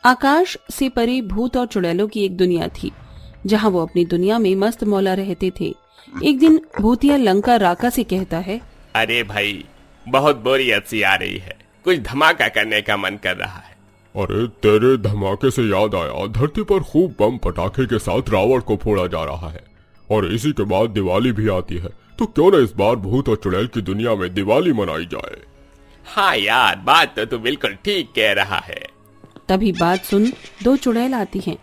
आकाश से परे भूत और चुड़ैलों की एक दुनिया थी, जहाँ वो अपनी दुनिया में मस्त मौला रहते थे। एक दिन भूतिया लंका राका से कहता है, अरे भाई, बहुत बोरियत सी आ रही है, कुछ धमाका करने का मन कर रहा है। अरे तेरे धमाके से याद आया, धरती पर खूब बम पटाखे के साथ रावण को फोड़ा जा रहा है और इसी के बाद दिवाली भी आती है, तो क्यों न इस बार भूत और चुड़ैल की दुनिया में दिवाली मनाई जाए। हाँ यार, बात तो तू बिल्कुल ठीक कह रहा है। तभी बात सुन दो चुड़ैल आती हैं।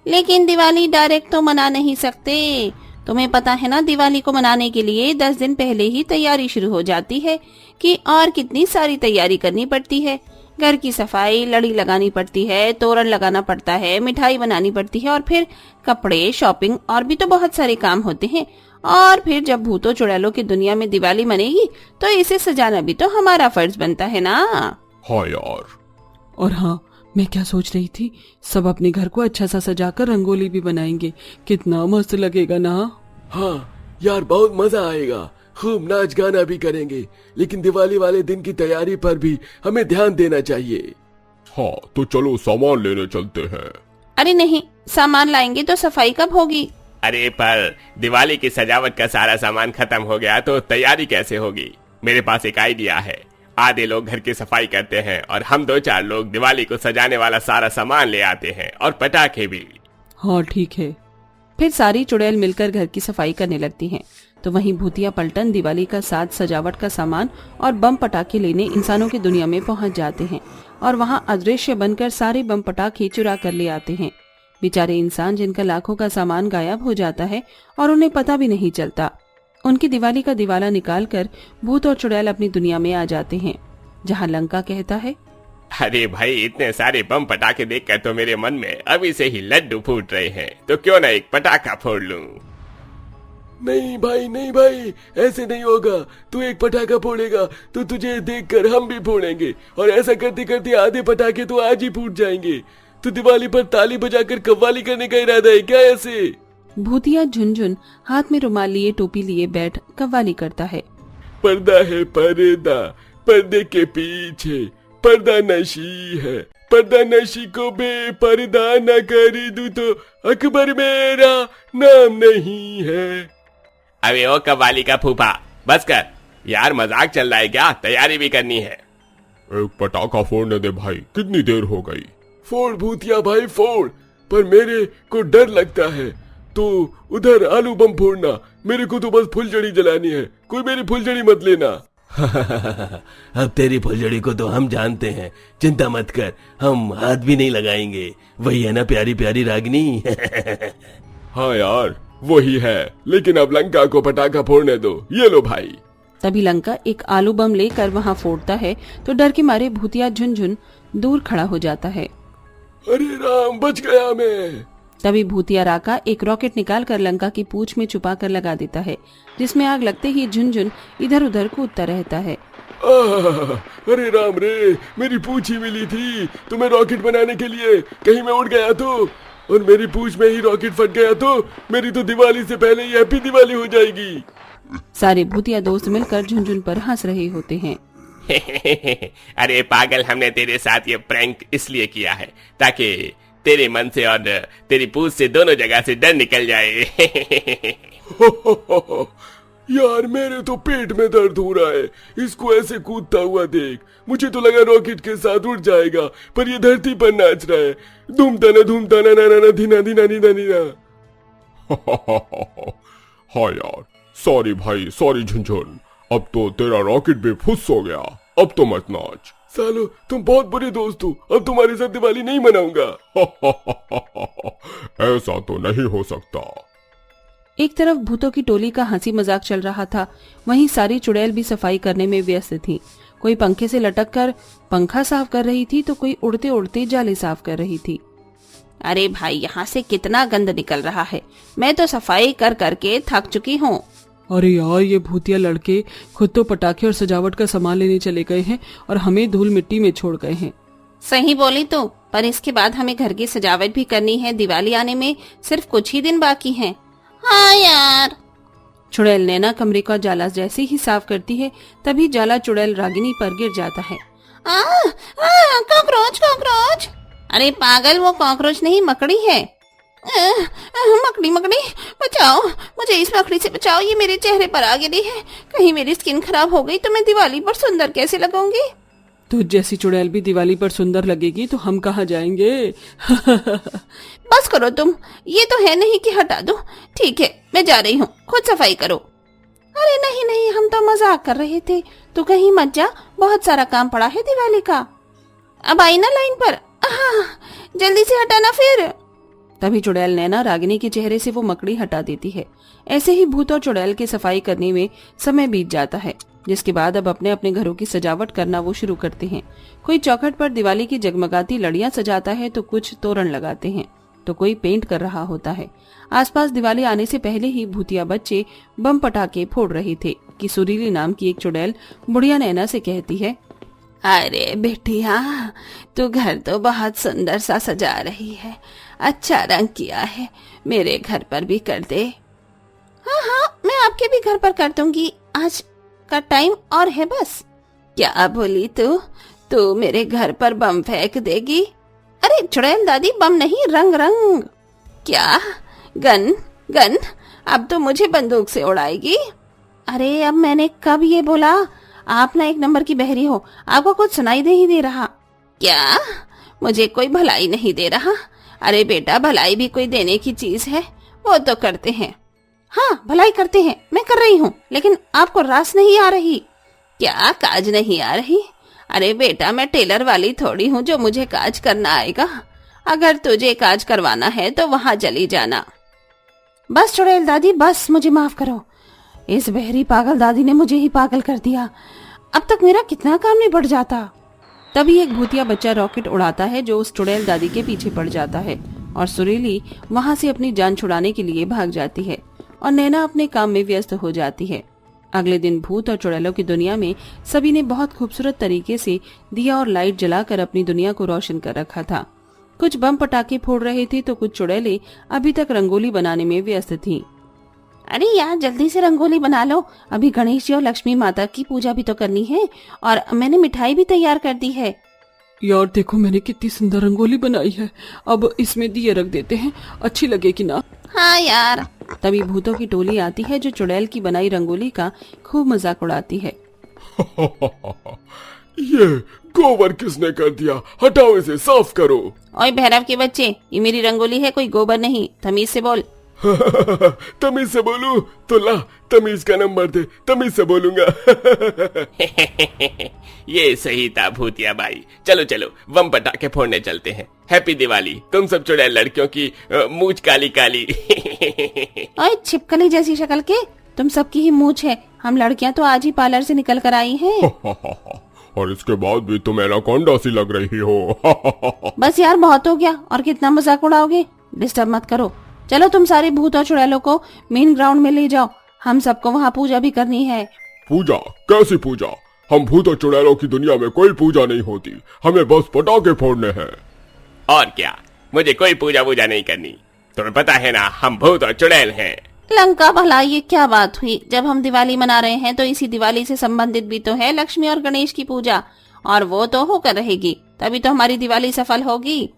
लेकिन दिवाली डायरेक्ट तो मना नहीं सकते, तुम्हें पता है ना, दिवाली को मनाने के लिए 10 दिन पहले ही तैयारी शुरू हो जाती है कि और कितनी सारी तैयारी करनी पड़ती है। घर की सफाई, लड़ी लगानी पड़ती है, तोरण लगाना पड़ता है, मिठाई बनानी पड़ती है और फिर कपड़े, शॉपिंग और भी तो बहुत सारे काम होते हैं। और फिर जब भूतों चुड़ैलों की दुनिया में दिवाली मनेगी तो इसे सजाना भी तो हमारा फर्ज बनता है ना। हाँ यार। और हाँ, मैं क्या सोच रही थी, सब अपने घर को अच्छा सा सजाकर रंगोली भी बनाएंगे, कितना मस्त लगेगा ना। हाँ यार, बहुत मजा आएगा, खूब नाच गाना भी करेंगे, लेकिन दिवाली वाले दिन की तैयारी पर भी हमें ध्यान देना चाहिए। हाँ तो चलो सामान लेने चलते हैं। अरे नहीं, सामान लाएंगे तो सफाई कब होगी? अरे पर दिवाली की सजावट का सारा सामान खत्म हो गया तो तैयारी कैसे होगी? मेरे पास एक आइडिया है। आधे लोग घर की सफाई करते हैं और हम 2-4 लोग दिवाली को सजाने वाला सारा सामान ले आते हैं और पटाखे भी। हाँ ठीक है। फिर सारी चुड़ैल मिलकर घर की सफाई करने लगती हैं। तो वहीं भूतिया पलटन दिवाली का साज सजावट का सामान और बम पटाखे लेने इंसानों की दुनिया में पहुंच जाते हैं और वहां अदृश्य बनकर सारे बम पटाखे चुरा कर ले आते हैं। बेचारे इंसान जिनका लाखों का सामान गायब हो जाता है और उन्हें पता भी नहीं चलता। उनकी दिवाली का दिवाला निकालकर भूत और चुड़ैल अपनी दुनिया में आ जाते हैं, जहाँ लंका कहता है, अरे भाई, इतने सारे बम पटाखे देखकर तो मेरे मन में अभी से ही लड्डू फूट रहे हैं, तो क्यों ना एक पटाखा फोड़ लूं। नहीं भाई, ऐसे नहीं होगा। तू एक पटाखा फोड़ेगा तो तुझे देखकर हम भी फोड़ेंगे और ऐसा करते करते आधे पटाखे तो आज ही फूट जाएंगे। तो दिवाली पर ताली बजाकर कव्वाली करने का इरादा है क्या ऐसे? भूतिया झुनझुन हाथ में रुमाल लिए टोपी लिए बैठ कव्वाली करता है। पर्दा है पर्दा, पर्दे के पीछे पर्दा नशी है, पर्दा नशी को बेपर्दा न कर दूं तो अकबर मेरा नाम नहीं है। अबे ओ कव्वाली का फूफा, बस कर यार, मजाक चल रहा है क्या? तैयारी भी करनी है। एक पटाखा फोड़ने दे भाई, कितनी देर हो गई। फोड़ भूतिया भाई फोड़, पर मेरे को डर लगता है। तो उधर आलू बम फोड़ना, मेरे को तो बस फुलझड़ी जलानी है, कोई मेरी फुलझड़ी मत लेना। अब तेरी फुलझड़ी को तो हम जानते हैं, चिंता मत कर, हम हाथ भी नहीं लगाएंगे। वही है ना प्यारी प्यारी रागनी। हाँ यार वही है, लेकिन अब लंका को पटाखा फोड़ने दो। ये लो भाई। तभी लंका एक आलू बम लेकर वहाँ फोड़ता है तो डर के मारे भूतिया झुनझुन दूर खड़ा हो जाता है। अरे राम, बच गया मैं। तभी भूतिया राका एक रॉकेट निकालकर लंका की पूंछ में छुपा कर लगा देता है, जिसमें आग लगते ही झुनझुन इधर उधर कूदता रहता है। अरे राम रे, मेरी पूंछ ही मिली थी तुम्हें रॉकेट बनाने के लिए, कहीं मैं उड़ गया तो, और मेरी पूंछ में ही रॉकेट फट गया तो मेरी तो दिवाली से पहले ही हैप्पी दिवाली हो जाएगी। सारे भूतिया दोस्त मिलकर झुनझुन पर हंस रहे होते हैं। अरे पागल, हमने तेरे साथ ये प्रैंक इसलिए किया है ताकि तेरे मन से और तेरी पूंछ से दोनों जगह से डर निकल जाए। यार मेरे तो पेट में दर्द हो रहा है, इसको ऐसे कूदता हुआ देख। मुझे तो लगा रॉकेट के साथ उड़ जाएगा, पर ये धरती पर नाच रहा है। धूम ताना ना ना ना धीना धीना धीना धीना। हाँ यार, सॉरी भाई, सॉरी झुनझुन, अब तो तेरा रॉकेट भी फुस हो गया, अब तो मत नाच। सालो तुम बहुत बुरे दोस्त हो, अब तुम्हारे साथ दिवाली नहीं मनाऊंगा। ऐसा तो नहीं हो सकता। एक तरफ भूतों की टोली का हंसी मजाक चल रहा था, वहीं सारी चुड़ैल भी सफाई करने में व्यस्त थी। कोई पंखे से लटक कर पंखा साफ कर रही थी तो कोई उड़ते उड़ते जाले साफ कर रही थी। अरे भाई, यहाँ से कितना गंद निकल रहा है, मैं तो सफाई कर करके थक चुकी हूँ। अरे यार, ये भूतिया लड़के खुद तो पटाखे और सजावट का सामान लेने चले गए हैं और हमें धूल मिट्टी में छोड़ गए हैं। सही बोली तो, पर इसके बाद हमें घर की सजावट भी करनी है, दिवाली आने में सिर्फ कुछ ही दिन बाकी हैं। हाँ यार। चुड़ैल नैना कमरे का जाला जैसे ही साफ करती है, तभी जाला चुड़ैल रागिनी पर गिर जाता है। Cockroach cockroach. अरे पागल, वो कॉकरोच नहीं मकड़ी है। मकड़ी मकड़ी बचाओ, मुझे इस मकड़ी से बचाओ, ये मेरे चेहरे पर आ गिरी है। कहीं मेरी स्किन खराब हो गई तो मैं दिवाली पर सुंदर कैसे लगूंगी। तो जैसी चुड़ैल भी दिवाली पर सुंदर लगेगी तो हम कहाँ जाएंगे? बस करो तुम, ये तो है नहीं कि हटा दो। ठीक है, मैं जा रही हूँ, खुद सफाई करो। अरे नहीं नहीं, हम तो मजाक कर रहे थे, तू कहीं मत जा, बहुत सारा काम पड़ा है दिवाली का। अब आई ना लाइन पर, जल्दी से हटाना फिर। तभी चुड़ैल नैना रागिनी के चेहरे से वो मकड़ी हटा देती है। ऐसे ही भूत और चुड़ैल की सफाई करने में समय बीत जाता है, जिसके बाद अब अपने अपने घरों की सजावट करना वो शुरू करते हैं। कोई चौखट पर दिवाली की जगमगाती लड़ियां सजाता है तो कुछ तोरण लगाते हैं, तो कोई पेंट कर रहा होता है। आसपास दिवाली आने से पहले ही भूतिया बच्चे बम पटाखे फोड़ रहे थे कि सुरीली नाम की एक चुड़ैल बुढ़िया नैना से कहती है, अरे बेटिया, तू घर तो बहुत सुंदर सा सजा रही है, अच्छा रंग किया है, मेरे घर पर भी कर दे। हाँ हाँ, मैं आपके भी घर पर कर दूंगी, आज का टाइम और है बस। क्या बोली तू मेरे घर पर बम फेंक देगी? अरे चुड़ैल दादी, बम नहीं, रंग रंग। क्या? गन? अब तो मुझे बंदूक से उड़ाएगी। अरे अब मैंने कब ये बोला? आप ना एक नंबर की बहरी हो, आपको कुछ सुनाई नहीं दे रहा क्या? मुझे कोई भलाई नहीं दे रहा? अरे बेटा, भलाई भी कोई देने की चीज है, वो तो करते हैं। हाँ, भलाई करते हैं, मैं कर रही हूँ, लेकिन आपको रास नहीं आ रही। क्या काज नहीं आ रही? अरे बेटा, मैं टेलर वाली थोड़ी हूँ जो मुझे काज करना आएगा। अगर तुझे काज करवाना है तो वहां चली जाना। बस चुड़ैल दादी, बस, मुझे माफ करो। इस बहरी पागल दादी ने मुझे ही पागल कर दिया। अब तक मेरा कितना काम निपट जाता। तभी एक भूतिया बच्चा रॉकेट उड़ाता है जो उस चुड़ैल दादी के पीछे पड़ जाता है और सुरीली वहां से अपनी जान छुड़ाने के लिए भाग जाती है और नैना अपने काम में व्यस्त हो जाती है। अगले दिन भूत और चुड़ैलों की दुनिया में सभी ने बहुत खूबसूरत तरीके से दिया और लाइट जलाकर अपनी दुनिया को रोशन कर रखा था। कुछ बम पटाखे फोड़ रहे थे तो कुछ चुड़ैलें अभी तक रंगोली बनाने में व्यस्त थीं। अरे यार, जल्दी से रंगोली बना लो, अभी गणेश जी और लक्ष्मी माता की पूजा भी तो करनी है, और मैंने मिठाई भी तैयार कर दी है। यार देखो, मैंने कितनी सुंदर रंगोली बनाई है, अब इसमें दिए रख देते हैं, अच्छी लगेगी ना? हाँ यार। तभी भूतों की टोली आती है जो चुड़ैल की बनाई रंगोली का खूब मजाक उड़ाती है। ये गोबर किसने कर दिया? हटाओ इसे, साफ करो। ओए भैरव के बच्चे, ये मेरी रंगोली है, कोई गोबर नहीं, तमीज से बोल। तमीज से बोलूं तो ला, तमीज का नंबर दे, तमीज से बोलूंगा। ये सही था भूतिया भाई, चलो चलो बम पटाखे फोड़ने चलते हैं। हैप्पी दिवाली तुम सब चुड़ैल लड़कियों की मूंछ काली काली। ओए छिपकली जैसी शक्ल के, तुम सबकी ही मूंछ है, हम लड़कियां तो आज ही पार्लर से निकल कर आई हैं। और इसके बाद भी तुम एनाकोंडा सी लग रही हो। बस यार, बहुत हो गया, और कितना मजाक उड़ाओगे? डिस्टर्ब मत करो। चलो तुम सारे भूत और चुड़ैलों को मेन ग्राउंड में ले जाओ, हम सबको वहाँ पूजा भी करनी है। पूजा? कैसी पूजा? हम भूत और चुड़ैलों की दुनिया में कोई पूजा नहीं होती, हमें बस पटाखे फोड़ने हैं। और क्या, मुझे कोई पूजा वूजा नहीं करनी, तुम्हें पता है ना हम भूत और चुड़ैल हैं। लंका भला, ये क्या बात हुई? जब हम दिवाली मना रहे हैं तो इसी दिवाली से संबंधित भी तो है लक्ष्मी और गणेश की पूजा, और वो तो होकर रहेगी, तभी तो हमारी दिवाली सफल होगी।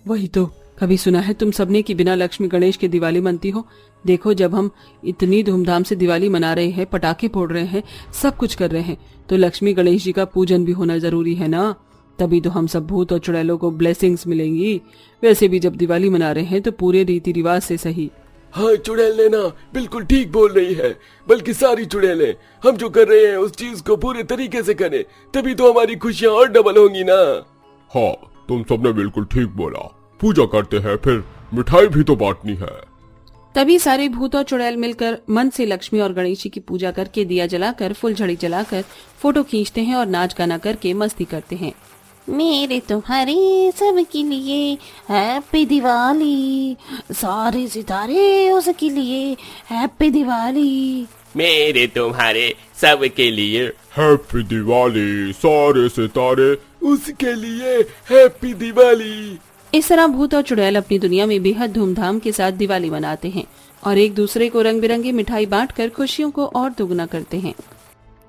वही तो, कभी सुना है तुम सबने कि बिना लक्ष्मी गणेश के दिवाली मनती हो? देखो, जब हम इतनी धूमधाम से दिवाली मना रहे हैं, पटाखे फोड़ रहे हैं, सब कुछ कर रहे हैं, तो लक्ष्मी गणेश जी का पूजन भी होना जरूरी है ना, तभी तो हम सब भूत और चुड़ैलों को ब्लेसिंग्स मिलेंगी। वैसे भी जब दिवाली मना रहे हैं तो पूरे रीति रिवाज से सही। हाँ, चुड़ैल लेना बिल्कुल ठीक बोल रही है, बल्कि सारी चुड़ैलें हम जो कर रहे हैं उस चीज को पूरे तरीके से करें, तभी तो हमारी खुशियाँ और डबल होंगी ना। हाँ, तुम सबने बिल्कुल ठीक बोला, पूजा करते हैं, फिर मिठाई भी तो बांटनी है। तभी सारे भूत और चुड़ैल मिलकर मन से लक्ष्मी और गणेश जी की पूजा करके, दिया जलाकर, फुलझड़ी जलाकर, फोटो खींचते हैं और नाच गाना करके मस्ती करते हैं। मेरे तुम्हारे सबके लिए हैप्पी दिवाली, सारे सितारे उसके लिए हैप्पी दिवाली। मेरे तुम्हारे सबके लिए हैप्पी दिवाली, सारे सितारे उसके लिए हैप्पी दिवाली। इस तरह भूत और चुड़ैल अपनी दुनिया में बेहद धूमधाम के साथ दिवाली मनाते हैं और एक दूसरे को रंग बिरंगी मिठाई बांटकर खुशियों को और दुगना करते हैं।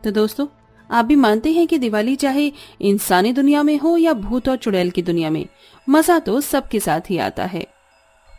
तो दोस्तों, आप भी मानते हैं कि दिवाली चाहे इंसानी दुनिया में हो या भूत और चुड़ैल की दुनिया में, मजा तो सबके साथ ही आता है।